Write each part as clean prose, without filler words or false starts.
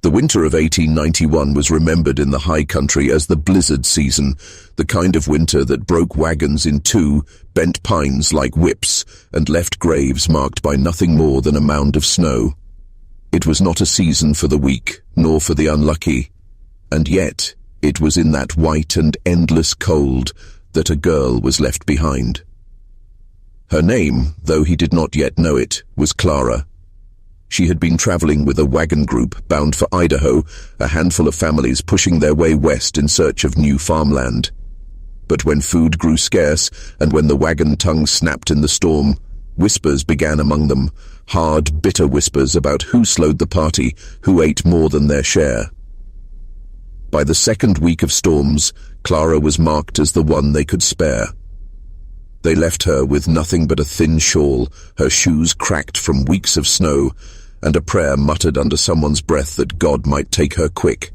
The winter of 1891 was remembered in the high country as the blizzard season, the kind of winter that broke wagons in two, bent pines like whips, and left graves marked by nothing more than a mound of snow. It was not a season for the weak, nor for the unlucky, and yet it was in that white and endless cold that a girl was left behind. Her name, though he did not yet know it, was Clara. She had been traveling with a wagon group bound for Idaho, a handful of families pushing their way west in search of new farmland. But when food grew scarce, and when the wagon tongues snapped in the storm, whispers began among them, hard, bitter whispers about who slowed the party, who ate more than their share. By the second week of storms, Clara was marked as the one they could spare. They left her with nothing but a thin shawl, her shoes cracked from weeks of snow, and a prayer muttered under someone's breath that God might take her quick.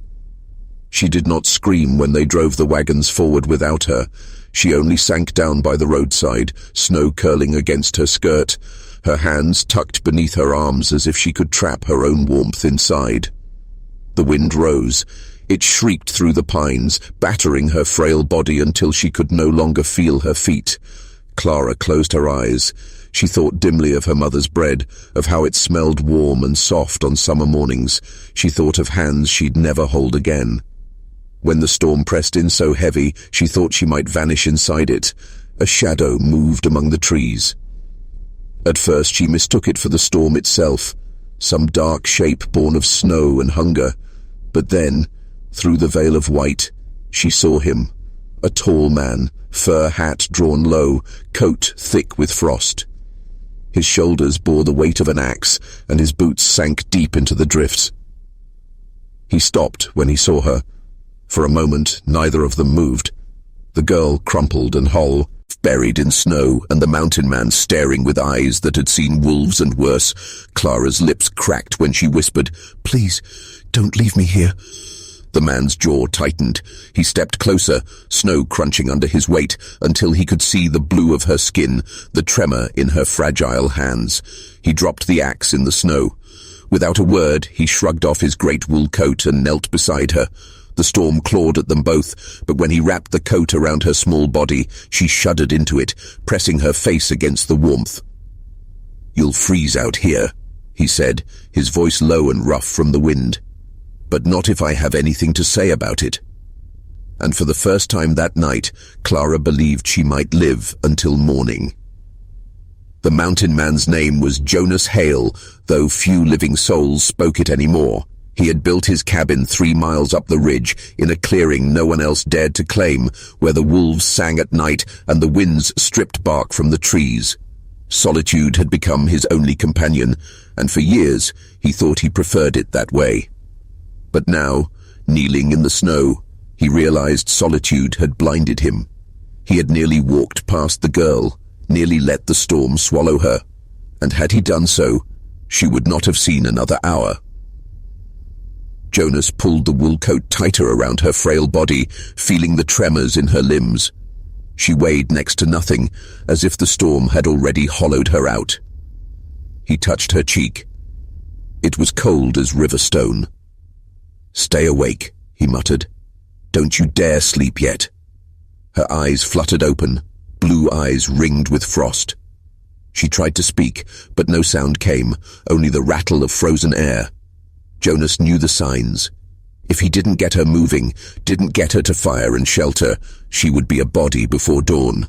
She did not scream when they drove the wagons forward without her. She only sank down by the roadside, snow curling against her skirt, her hands tucked beneath her arms as if she could trap her own warmth inside. The wind rose. It shrieked through the pines, battering her frail body until she could no longer feel her feet. Clara closed her eyes. She thought dimly of her mother's bread, of how it smelled warm and soft on summer mornings. She thought of hands she'd never hold again. When the storm pressed in so heavy, she thought she might vanish inside it. A shadow moved among the trees. At first she mistook it for the storm itself, some dark shape born of snow and hunger. But then, through the veil of white, she saw him, a tall man, fur hat drawn low, coat thick with frost. His shoulders bore the weight of an axe, and his boots sank deep into the drifts. He stopped when he saw her. For a moment, neither of them moved. The girl crumpled and whole, buried in snow, and the mountain man staring with eyes that had seen wolves and worse. Clara's lips cracked when she whispered, "Please, don't leave me here." The man's jaw tightened. He stepped closer, snow crunching under his weight, until he could see the blue of her skin, the tremor in her fragile hands. He dropped the axe in the snow. Without a word, he shrugged off his great wool coat and knelt beside her. The storm clawed at them both, but when he wrapped the coat around her small body, she shuddered into it, pressing her face against the warmth. "You'll freeze out here," he said, his voice low and rough from the wind. "But not if I have anything to say about it." And for the first time that night, Clara believed she might live until morning. The mountain man's name was Jonas Hale, though few living souls spoke it anymore. He had built his cabin 3 miles up the ridge, in a clearing no one else dared to claim, where the wolves sang at night and the winds stripped bark from the trees. Solitude had become his only companion, and for years he thought he preferred it that way. But now, kneeling in the snow, he realized solitude had blinded him. He had nearly walked past the girl, nearly let the storm swallow her, and had he done so, she would not have seen another hour. Jonas pulled the wool coat tighter around her frail body, feeling the tremors in her limbs. She weighed next to nothing, as if the storm had already hollowed her out. He touched her cheek. It was cold as river stone. "Stay awake," he muttered. "Don't you dare sleep yet." Her eyes fluttered open, blue eyes ringed with frost. She tried to speak, but no sound came, only the rattle of frozen air. Jonas knew the signs. If he didn't get her moving, didn't get her to fire and shelter, she would be a body before dawn.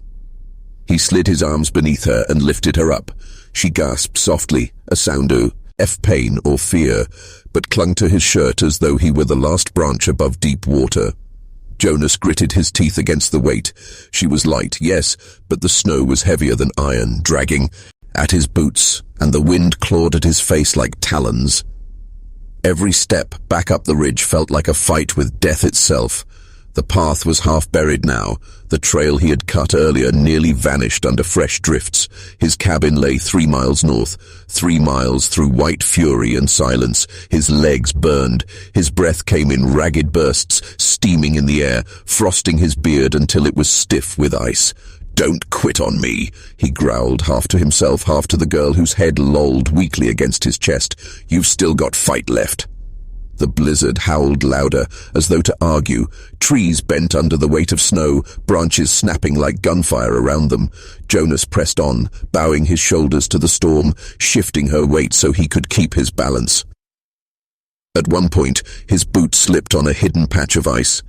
He slid his arms beneath her and lifted her up. She gasped softly, a sound of pain or fear, but clung to his shirt as though he were the last branch above deep water. Jonas gritted his teeth against the weight. She was light, yes, but the snow was heavier than iron, dragging at his boots, and the wind clawed at his face like talons. Every step back up the ridge felt like a fight with death itself. The path was half buried now. The trail he had cut earlier nearly vanished under fresh drifts. His cabin lay 3 miles north, 3 miles through white fury and silence. His legs burned. His breath came in ragged bursts, steaming in the air, frosting his beard until it was stiff with ice. "Don't quit on me," he growled, half to himself, half to the girl whose head lolled weakly against his chest. "You've still got fight left." The blizzard howled louder, as though to argue. Trees bent under the weight of snow, branches snapping like gunfire around them. Jonas pressed on, bowing his shoulders to the storm, shifting her weight so he could keep his balance. At one point, his boot slipped on a hidden patch of ice.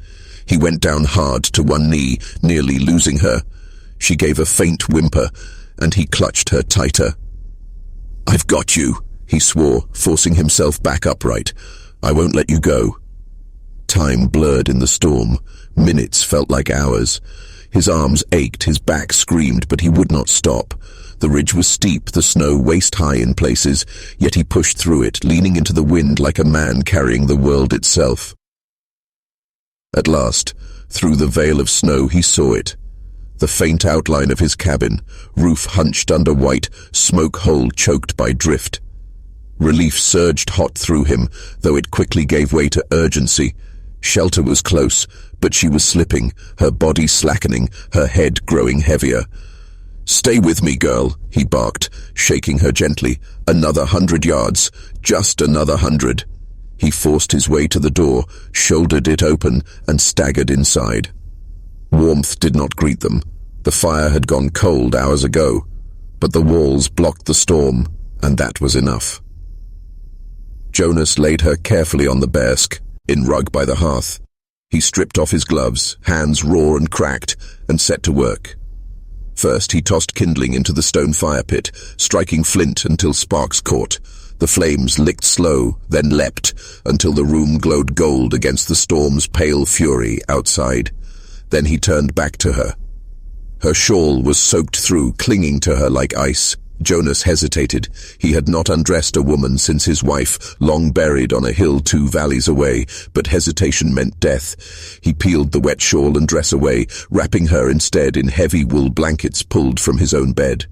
He went down hard to one knee, nearly losing her. She gave a faint whimper, and he clutched her tighter. "I've got you," he swore, forcing himself back upright. "I won't let you go." Time blurred in the storm. Minutes felt like hours. His arms ached, his back screamed, but he would not stop. The ridge was steep, the snow waist-high in places, yet he pushed through it, leaning into the wind like a man carrying the world itself. At last, through the veil of snow, he saw it. The faint outline of his cabin, roof hunched under white, smoke hole choked by drift. Relief surged hot through him, though it quickly gave way to urgency. Shelter was close, but she was slipping, her body slackening, her head growing heavier. "Stay with me, girl," he barked, shaking her gently. "Another 100 yards, just another 100. He forced his way to the door, shouldered it open, and staggered inside. Warmth did not greet them. The fire had gone cold hours ago, but the walls blocked the storm, and that was enough. Jonas laid her carefully on the bearskin rug by the hearth. He stripped off his gloves, hands raw and cracked, and set to work. First, he tossed kindling into the stone fire pit, striking flint until sparks caught. The flames licked slow, then leapt, until the room glowed gold against the storm's pale fury outside. Then he turned back to her. Her shawl was soaked through, clinging to her like ice. Jonas hesitated. He had not undressed a woman since his wife, long buried on a hill 2 valleys away, but hesitation meant death. He peeled the wet shawl and dress away, wrapping her instead in heavy wool blankets pulled from his own bed.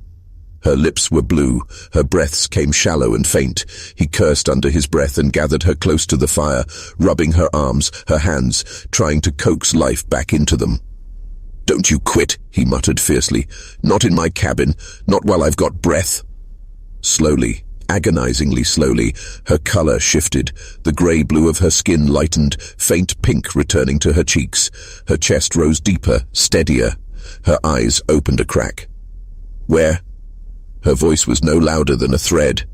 Her lips were blue, her breaths came shallow and faint. He cursed under his breath and gathered her close to the fire, rubbing her arms, her hands, trying to coax life back into them. "Don't you quit," he muttered fiercely. "Not in my cabin, not while I've got breath." Slowly, agonizingly slowly, her color shifted. The grey-blue of her skin lightened, faint pink returning to her cheeks. Her chest rose deeper, steadier. Her eyes opened a crack. "Where?" Her voice was no louder than a thread.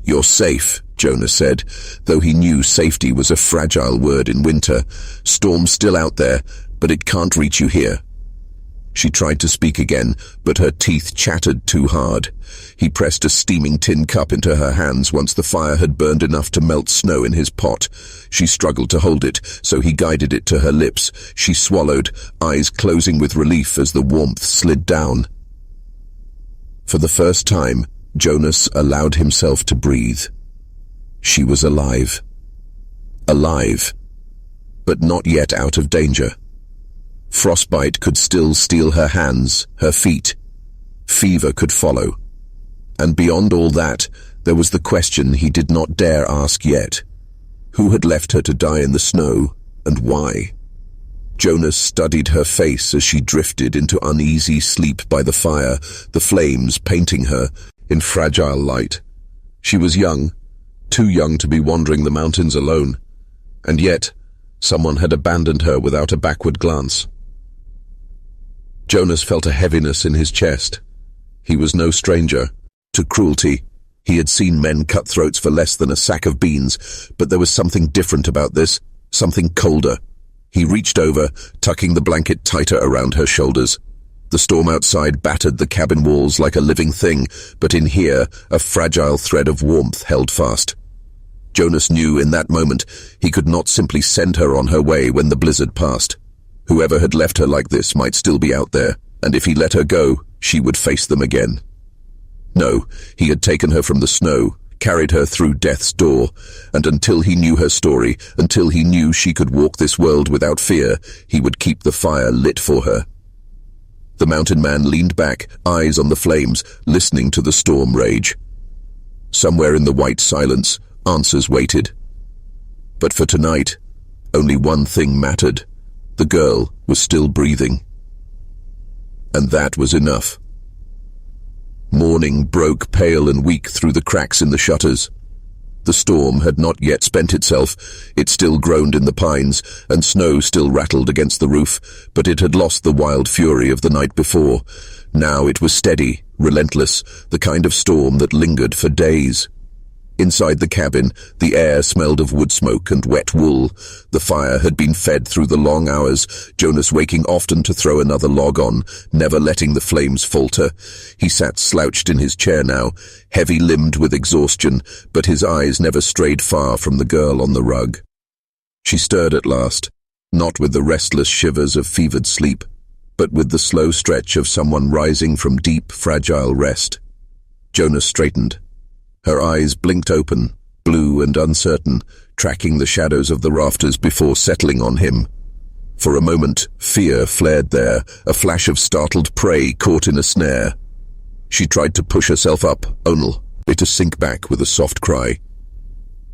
"You're safe," Jonas said, though he knew safety was a fragile word in winter. "Storm's still out there, but it can't reach you here." She tried to speak again, but her teeth chattered too hard. He pressed a steaming tin cup into her hands once the fire had burned enough to melt snow in his pot. She struggled to hold it, so he guided it to her lips. She swallowed, eyes closing with relief as the warmth slid down. For the first time, Jonas allowed himself to breathe. She was alive. Alive, but not yet out of danger. Frostbite could still steal her hands, her feet. Fever could follow. And beyond all that, there was the question he did not dare ask yet. Who had left her to die in the snow, and why? Jonas studied her face as she drifted into uneasy sleep by the fire, the flames painting her in fragile light. She was young, too young to be wandering the mountains alone, and yet someone had abandoned her without a backward glance. Jonas felt a heaviness in his chest. He was no stranger to cruelty. He had seen men cut throats for less than a sack of beans, but there was something different about this, something colder. He reached over, tucking the blanket tighter around her shoulders. The storm outside battered the cabin walls like a living thing, but in here, a fragile thread of warmth held fast. Jonas knew in that moment he could not simply send her on her way when the blizzard passed. Whoever had left her like this might still be out there, and if he let her go, she would face them again. No, he had taken her from the snow, carried her through death's door, and until he knew her story, until he knew she could walk this world without fear, he would keep the fire lit for her. The mountain man leaned back, eyes on the flames, listening to the storm rage. Somewhere in the white silence, answers waited. But for tonight, only one thing mattered. The girl was still breathing. And that was enough. Morning broke pale and weak through the cracks in the shutters. The storm had not yet spent itself. It still groaned in the pines, and snow still rattled against the roof, but it had lost the wild fury of the night before. Now it was steady, relentless, the kind of storm that lingered for days. Inside the cabin, the air smelled of wood smoke and wet wool. The fire had been fed through the long hours, Jonas waking often to throw another log on, never letting the flames falter. He sat slouched in his chair now, heavy-limbed with exhaustion, but his eyes never strayed far from the girl on the rug. She stirred at last, not with the restless shivers of fevered sleep, but with the slow stretch of someone rising from deep, fragile rest. Jonas straightened. Her eyes blinked open, blue and uncertain, tracking the shadows of the rafters before settling on him. For a moment, fear flared there, a flash of startled prey caught in a snare. She tried to push herself up, only to sink back with a soft cry.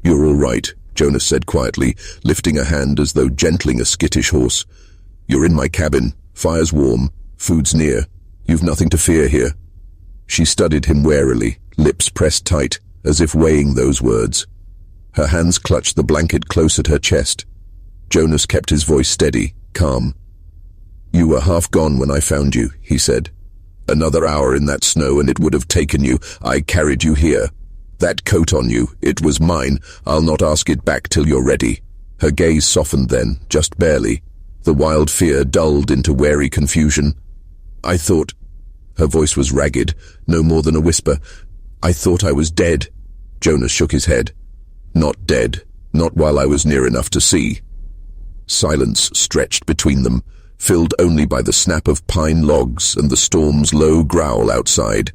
"You're all right," Jonas said quietly, lifting a hand as though gentling a skittish horse. "You're in my cabin. Fire's warm. Food's near. You've nothing to fear here." She studied him warily, lips pressed tight, as if weighing those words. Her hands clutched the blanket close at her chest. Jonas kept his voice steady, calm. "You were half gone when I found you," he said. "Another hour in that snow and it would have taken you. I carried you here. That coat on you, it was mine. I'll not ask it back till you're ready." Her gaze softened then, just barely. The wild fear dulled into wary confusion. "I thought—" Her voice was ragged, no more than a whisper. "I thought I was dead." Jonas shook his head. "Not dead. Not while I was near enough to see." Silence stretched between them, filled only by the snap of pine logs and the storm's low growl outside.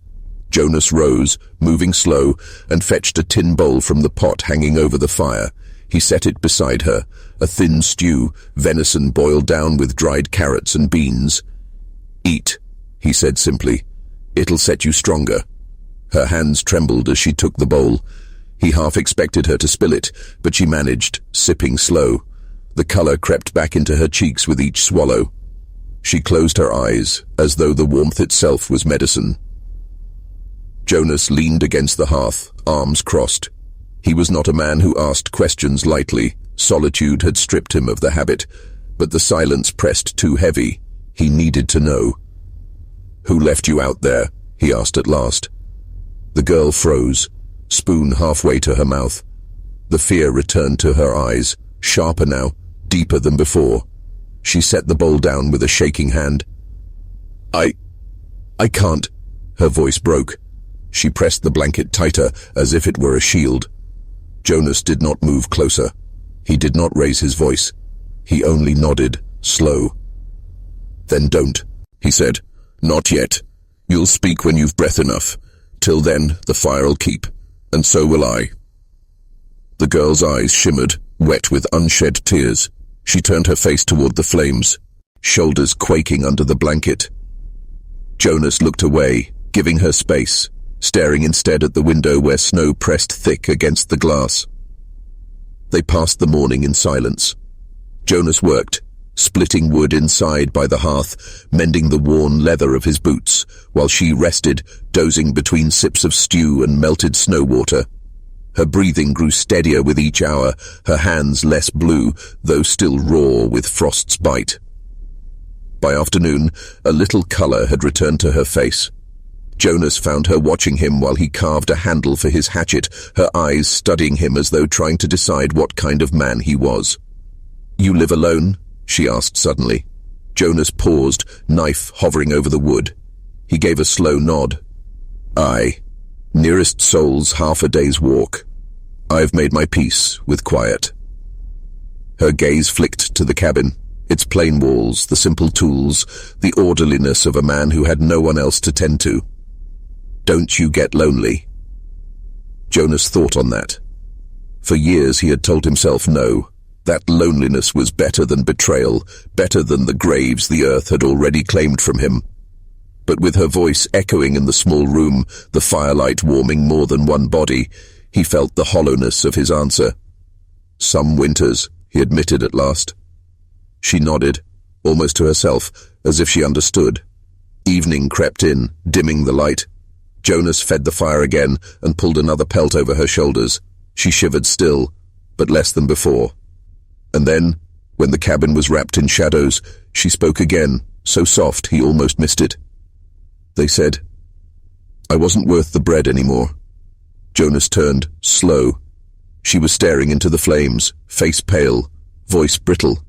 Jonas rose, moving slow, and fetched a tin bowl from the pot hanging over the fire. He set it beside her, a thin stew, venison boiled down with dried carrots and beans. "Eat," he said simply. "It'll set you stronger." Her hands trembled as she took the bowl. He half expected her to spill it, but she managed, sipping slow. The color crept back into her cheeks with each swallow. She closed her eyes, as though the warmth itself was medicine. Jonas leaned against the hearth, arms crossed. He was not a man who asked questions lightly. Solitude had stripped him of the habit, but the silence pressed too heavy. He needed to know. "Who left you out there?" he asked at last. The girl froze, spoon halfway to her mouth. The fear returned to her eyes, sharper now, deeper than before. She set the bowl down with a shaking hand. I can't." Her voice broke. She pressed the blanket tighter, as if it were a shield. Jonas did not move closer. He did not raise his voice. He only nodded, slow. "Then don't," he said. "Not yet. You'll speak when you've breath enough. Till then, the fire'll keep, and so will I." The girl's eyes shimmered, wet with unshed tears. She turned her face toward the flames, shoulders quaking under the blanket. Jonas looked away, giving her space, staring instead at the window where snow pressed thick against the glass. They passed the morning in silence. Jonas worked, splitting wood inside by the hearth, mending the worn leather of his boots, while she rested, dozing between sips of stew and melted snow water. Her breathing grew steadier with each hour, her hands less blue, though still raw with frost's bite. By afternoon, a little color had returned to her face. Jonas found her watching him while he carved a handle for his hatchet, her eyes studying him as though trying to decide what kind of man he was. "You live alone?" she asked suddenly. Jonas paused, knife hovering over the wood. He gave a slow nod. "Aye. Nearest soul's half a day's walk. I've made my peace with quiet." Her gaze flicked to the cabin, its plain walls, the simple tools, the orderliness of a man who had no one else to tend to. "Don't you get lonely?" Jonas thought on that. For years he had told himself no. That loneliness was better than betrayal, better than the graves the earth had already claimed from him. But with her voice echoing in the small room, the firelight warming more than one body, he felt the hollowness of his answer. "Some winters," he admitted at last. She nodded, almost to herself, as if she understood. Evening crept in, dimming the light. Jonas fed the fire again and pulled another pelt over her shoulders. She shivered still, but less than before. And then, when the cabin was wrapped in shadows, she spoke again, so soft he almost missed it. They said, "I wasn't worth the bread anymore." Jonas turned, slow. She was staring into the flames, face pale, voice brittle.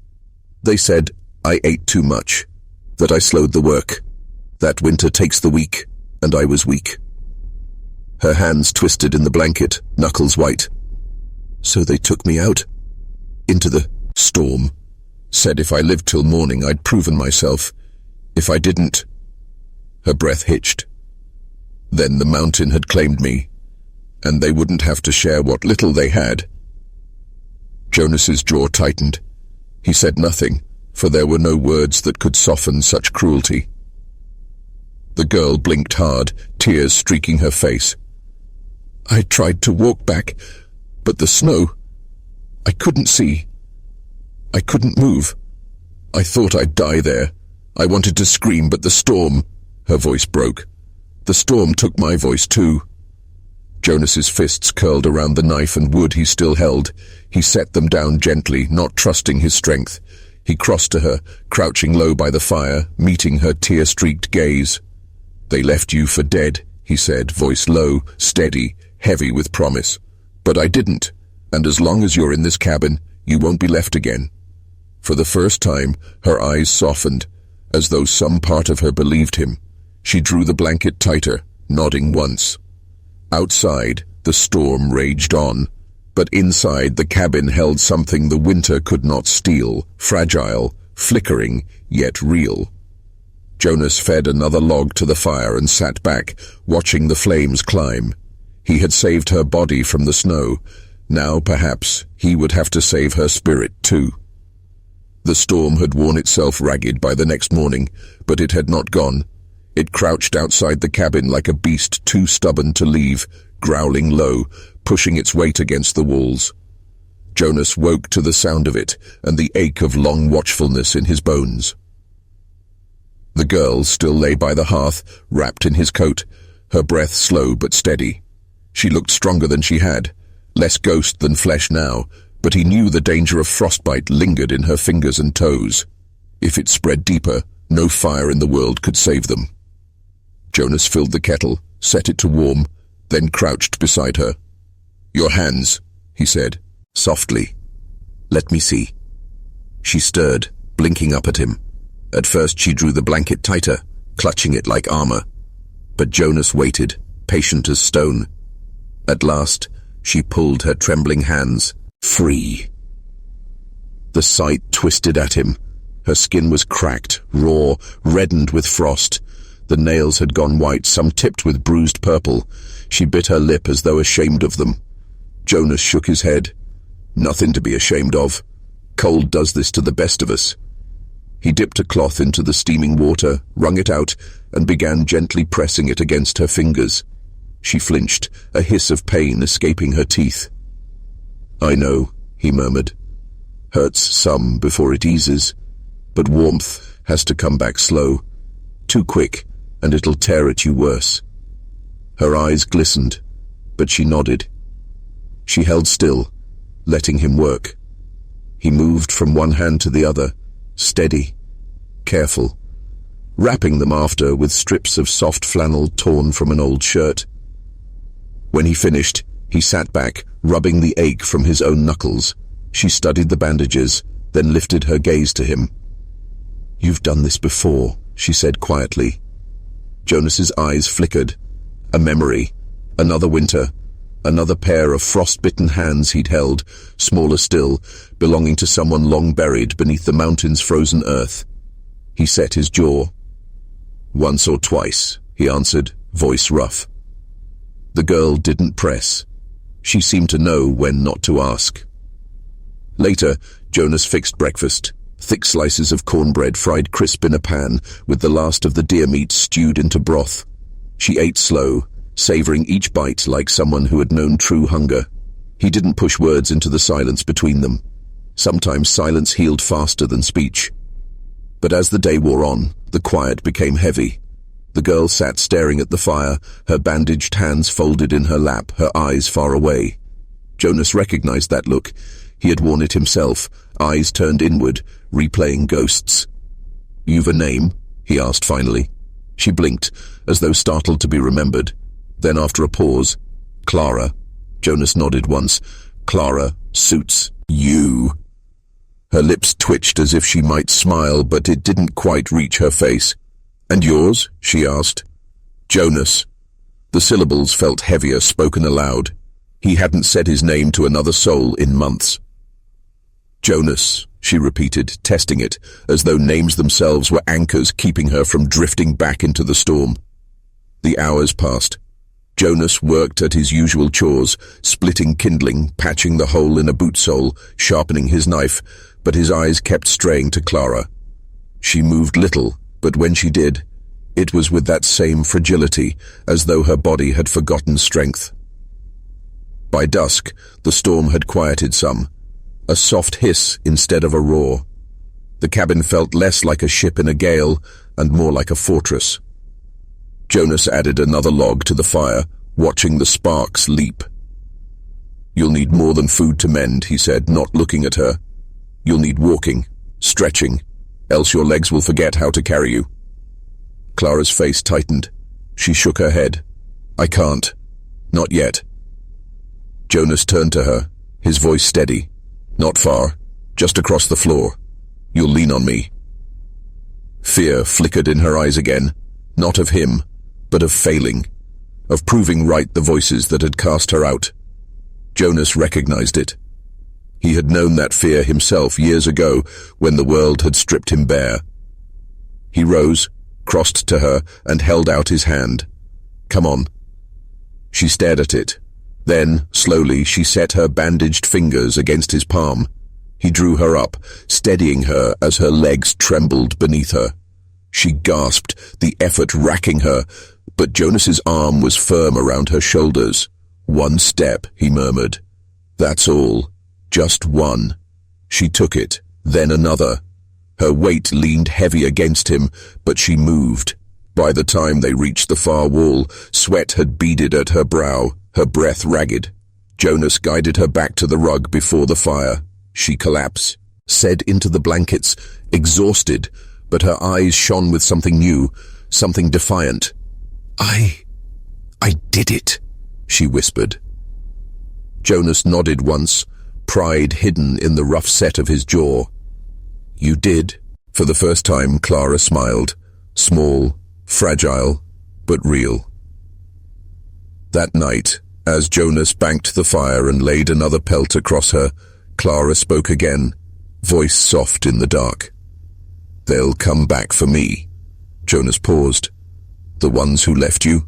They said, "I ate too much, that I slowed the work. That winter takes the weak, and I was weak." Her hands twisted in the blanket, knuckles white. "So they took me out? Into the storm. Said if I lived till morning I'd proven myself. If I didn't..." Her breath hitched. Then the mountain had claimed me, and they wouldn't have to share what little they had. Jonas's jaw tightened. He said nothing, for there were no words that could soften such cruelty. The girl blinked hard, tears streaking her face. "I tried to walk back, but the snow... I couldn't see. I couldn't move. I thought I'd die there. I wanted to scream, but the storm..." Her voice broke. "The storm took my voice too." Jonas's fists curled around the knife and wood he still held. He set them down gently, not trusting his strength. He crossed to her, crouching low by the fire, meeting her tear-streaked gaze. "They left you for dead," he said, voice low, steady, heavy with promise. "But I didn't, and as long as you're in this cabin, you won't be left again." For the first time, her eyes softened, as though some part of her believed him. She drew the blanket tighter, nodding once. Outside, the storm raged on, but inside the cabin held something the winter could not steal, fragile, flickering, yet real. Jonas fed another log to the fire and sat back, watching the flames climb. He had saved her body from the snow. Now, perhaps, he would have to save her spirit too. The storm had worn itself ragged by the next morning, but it had not gone. It crouched outside the cabin like a beast too stubborn to leave, growling low, pushing its weight against the walls. Jonas woke to the sound of it and the ache of long watchfulness in his bones. The girl still lay by the hearth, wrapped in his coat, her breath slow but steady. She looked stronger than she had, less ghost than flesh now, but he knew the danger of frostbite lingered in her fingers and toes. If it spread deeper, no fire in the world could save them. Jonas filled the kettle, set it to warm, then crouched beside her. "Your hands," he said, softly. "Let me see." She stirred, blinking up at him. At first she drew the blanket tighter, clutching it like armor. But Jonas waited, patient as stone. At last, she pulled her trembling hands free. The sight twisted at him. Her skin was cracked, raw, reddened with frost. The nails had gone white, some tipped with bruised purple. She bit her lip as though ashamed of them. Jonas shook his head. "Nothing to be ashamed of. Cold does this to the best of us." He dipped a cloth into the steaming water, wrung it out, and began gently pressing it against her fingers. She flinched, a hiss of pain escaping her teeth. "I know," he murmured. "Hurts some before it eases, but warmth has to come back slow. Too quick, and it'll tear at you worse." Her eyes glistened, but she nodded. She held still, letting him work. He moved from one hand to the other, steady, careful, wrapping them after with strips of soft flannel torn from an old shirt. When he finished, he sat back, rubbing the ache from his own knuckles. She studied the bandages, then lifted her gaze to him. "You've done this before," she said quietly. Jonas's eyes flickered. A memory. Another winter. Another pair of frost-bitten hands he'd held, smaller still, belonging to someone long buried beneath the mountain's frozen earth. He set his jaw. "Once or twice," he answered, voice rough. The girl didn't press. She seemed to know when not to ask. Later, Jonas fixed breakfast. Thick slices of cornbread fried crisp in a pan, with the last of the deer meat stewed into broth. She ate slow, savoring each bite like someone who had known true hunger. He didn't push words into the silence between them. Sometimes silence healed faster than speech. But as the day wore on, the quiet became heavy. The girl sat staring at the fire, her bandaged hands folded in her lap, her eyes far away. Jonas recognized that look. He had worn it himself, eyes turned inward, replaying ghosts. "You've a name?" he asked finally. She blinked, as though startled to be remembered. Then after a pause, "Clara." Jonas nodded once. "Clara, suits you." Her lips twitched as if she might smile, but it didn't quite reach her face. "And yours?" she asked. "Jonas." The syllables felt heavier, spoken aloud. He hadn't said his name to another soul in months. "Jonas," she repeated, testing it, as though names themselves were anchors keeping her from drifting back into the storm. The hours passed. Jonas worked at his usual chores, splitting kindling, patching the hole in a boot sole, sharpening his knife, but his eyes kept straying to Clara. She moved little, but when she did, it was with that same fragility, as though her body had forgotten strength. By dusk, the storm had quieted some, a soft hiss instead of a roar. The cabin felt less like a ship in a gale and more like a fortress. Jonas added another log to the fire, watching the sparks leap. "You'll need more than food to mend," he said, not looking at her. "You'll need walking, stretching, else your legs will forget how to carry you." Clara's face tightened. She shook her head. "I can't. Not yet." Jonas turned to her, his voice steady. "Not far, just across the floor. You'll lean on me." Fear flickered in her eyes again, not of him, but of failing, of proving right the voices that had cast her out. Jonas recognized it. He had known that fear himself years ago when the world had stripped him bare. He rose, crossed to her, and held out his hand. "Come on." She stared at it. Then, slowly, she set her bandaged fingers against his palm. He drew her up, steadying her as her legs trembled beneath her. She gasped, the effort racking her, but Jonas's arm was firm around her shoulders. "One step," he murmured. "That's all. Just one." She took it, then another. Her weight leaned heavy against him, but she moved. By the time they reached the far wall, sweat had beaded at her brow, her breath ragged. Jonas guided her back to the rug before the fire. She collapsed, said into the blankets, exhausted, but her eyes shone with something new, something defiant. I did it," she whispered. Jonas nodded once, pride hidden in the rough set of his jaw. "You did." For the first time, Clara smiled, small, fragile, but real. That night, as Jonas banked the fire and laid another pelt across her, Clara spoke again, voice soft in the dark. "They'll come back for me." Jonas paused. "The ones who left you?"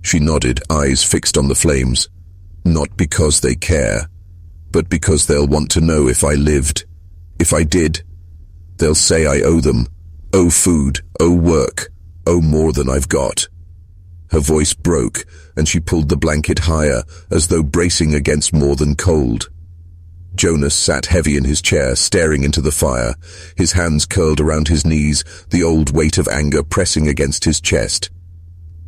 She nodded, eyes fixed on the flames. "Not because they care, but because they'll want to know if I lived. If I did, they'll say I owe them, owe food, owe work, owe more than I've got." Her voice broke, and she pulled the blanket higher, as though bracing against more than cold. Jonas sat heavy in his chair, staring into the fire, his hands curled around his knees, the old weight of anger pressing against his chest.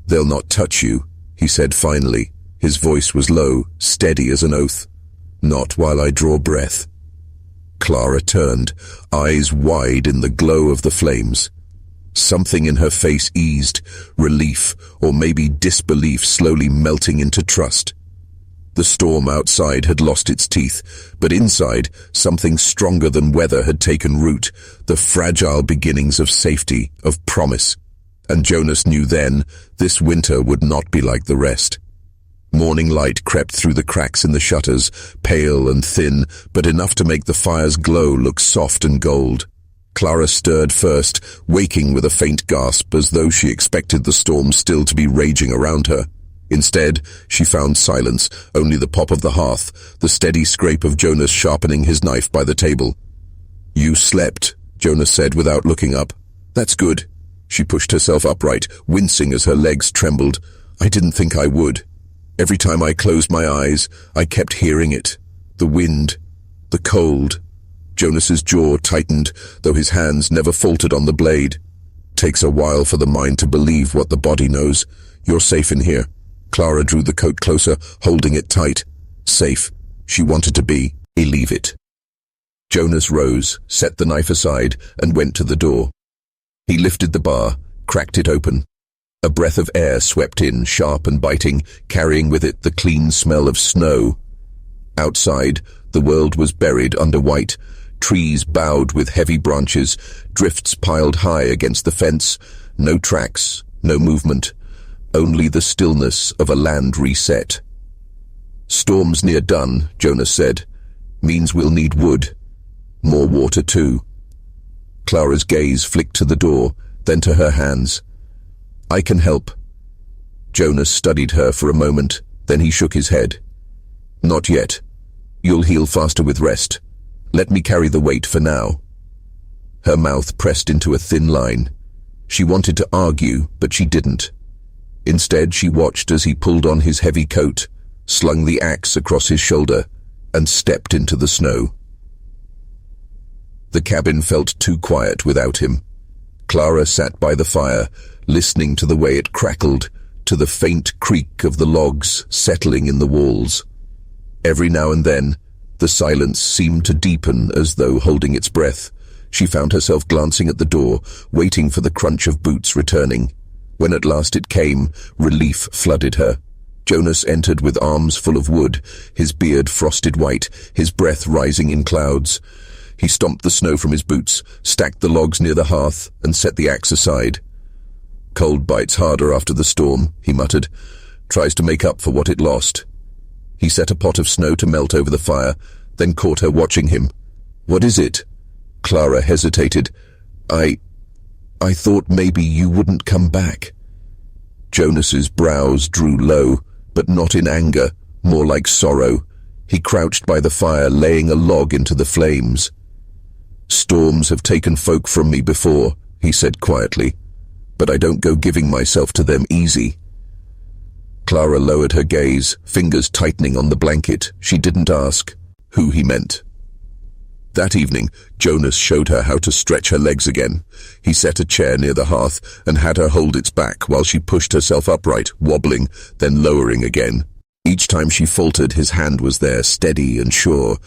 "They'll not touch you," he said finally. His voice was low, steady as an oath. "Not while I draw breath." Clara turned, eyes wide in the glow of the flames. Something in her face eased, relief, or maybe disbelief slowly melting into trust. The storm outside had lost its teeth, but inside, something stronger than weather had taken root, the fragile beginnings of safety, of promise. And Jonas knew then, this winter would not be like the rest. Morning light crept through the cracks in the shutters, pale and thin, but enough to make the fire's glow look soft and gold. Clara stirred first, waking with a faint gasp as though she expected the storm still to be raging around her. Instead, she found silence, only the pop of the hearth, the steady scrape of Jonas sharpening his knife by the table. "You slept," Jonas said without looking up. "That's good." She pushed herself upright, wincing as her legs trembled. "I didn't think I would. Every time I closed my eyes, I kept hearing it. The wind, the cold." Jonas's jaw tightened, though his hands never faltered on the blade. "Takes a while for the mind to believe what the body knows. You're safe in here." Clara drew the coat closer, holding it tight. Safe. She wanted to be. Leave it. Jonas rose, set the knife aside, and went to the door. He lifted the bar, cracked it open. A breath of air swept in, sharp and biting, carrying with it the clean smell of snow. Outside, the world was buried under white, trees bowed with heavy branches, drifts piled high against the fence, no tracks, no movement, only the stillness of a land reset. Storm's near done, Jonas said. Means we'll need wood. More water too. Clara's gaze flicked to the door, then to her hands. I can help. Jonas studied her for a moment, then he shook his head. Not yet. You'll heal faster with rest. Let me carry the weight for now. Her mouth pressed into a thin line. She wanted to argue, but she didn't. Instead, she watched as he pulled on his heavy coat, slung the axe across his shoulder, and stepped into the snow. The cabin felt too quiet without him. Clara sat by the fire, listening to the way it crackled, to the faint creak of the logs settling in the walls. Every now and then, the silence seemed to deepen as though holding its breath. She found herself glancing at the door, waiting for the crunch of boots returning. When at last it came, relief flooded her. Jonas entered with arms full of wood, his beard frosted white, his breath rising in clouds. He stomped the snow from his boots, stacked the logs near the hearth, and set the axe aside. Cold bites harder after the storm, he muttered. Tries to make up for what it lost. He set a pot of snow to melt over the fire, then caught her watching him. What is it? Clara hesitated. I thought maybe you wouldn't come back. Jonas's brows drew low, but not in anger, more like sorrow. He crouched by the fire, laying a log into the flames. Storms have taken folk from me before, he said quietly, but I don't go giving myself to them easy. Clara lowered her gaze, fingers tightening on the blanket. She didn't ask who he meant. That evening, Jonas showed her how to stretch her legs again. He set a chair near the hearth and had her hold its back while she pushed herself upright, wobbling, then lowering again. Each time she faltered, his hand was there, steady and sure.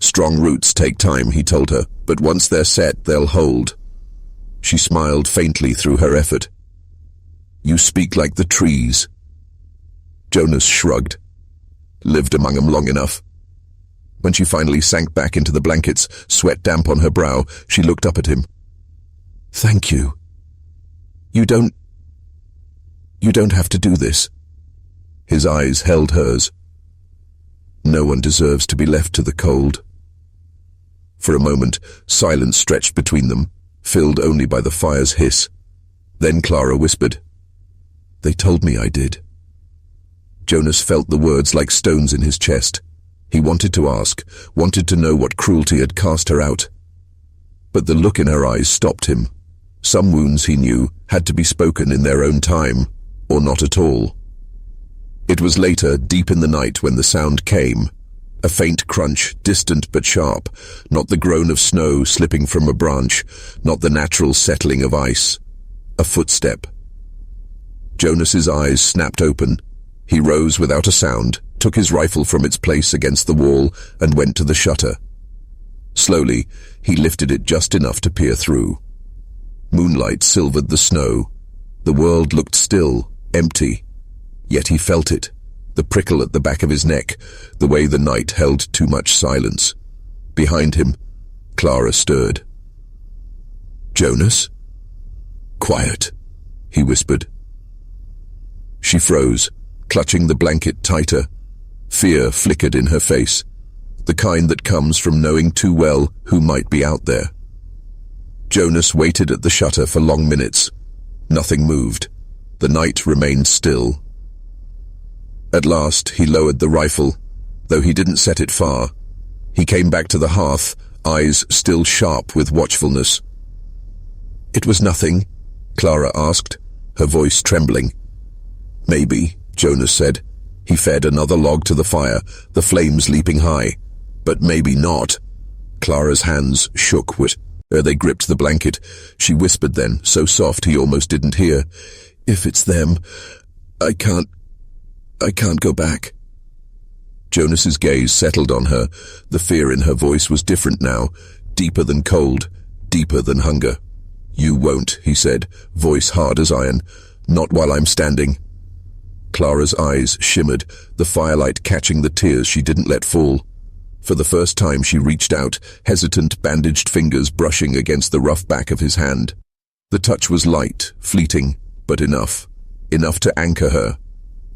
Strong roots take time, he told her, but once they're set, they'll hold. She smiled faintly through her effort. You speak like the trees. Jonas shrugged. Lived among them long enough. When she finally sank back into the blankets, sweat damp on her brow, she looked up at him. Thank you. You don't have to do this. His eyes held hers. No one deserves to be left to the cold. For a moment, silence stretched between them, filled only by the fire's hiss. Then Clara whispered, They told me I did. Jonas felt the words like stones in his chest. He wanted to ask, wanted to know what cruelty had cast her out. But the look in her eyes stopped him. Some wounds, he knew, had to be spoken in their own time, or not at all. It was later, deep in the night, when the sound came. A faint crunch, distant but sharp, not the groan of snow slipping from a branch, not the natural settling of ice. A footstep. Jonas's eyes snapped open. He rose without a sound, took his rifle from its place against the wall, and went to the shutter. Slowly, he lifted it just enough to peer through. Moonlight silvered the snow. The world looked still, empty. Yet he felt it, the prickle at the back of his neck, the way the night held too much silence. Behind him, Clara stirred. Jonas? Quiet, he whispered. She froze, clutching the blanket tighter. Fear flickered in her face, the kind that comes from knowing too well who might be out there. Jonas waited at the shutter for long minutes. Nothing moved. The night remained still. At last, he lowered the rifle, though he didn't set it far. He came back to the hearth, eyes still sharp with watchfulness. It was nothing, Clara asked, her voice trembling. Maybe, Jonas said. He fed another log to the fire, the flames leaping high. But maybe not. Clara's hands shook where they gripped the blanket. She whispered then, so soft he almost didn't hear. If it's them, I can't go back. Jonas's gaze settled on her. The fear in her voice was different now, deeper than cold, deeper than hunger. "You won't," he said, voice hard as iron. "Not while I'm standing." Clara's eyes shimmered, the firelight catching the tears she didn't let fall. For the first time she reached out, hesitant, bandaged fingers brushing against the rough back of his hand. The touch was light, fleeting, but enough. Enough to anchor her.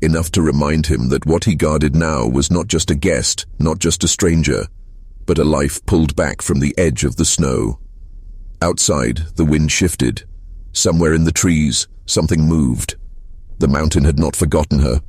Enough to remind him that what he guarded now was not just a guest, not just a stranger, but a life pulled back from the edge of the snow. Outside, the wind shifted. Somewhere in the trees, something moved. The mountain had not forgotten her.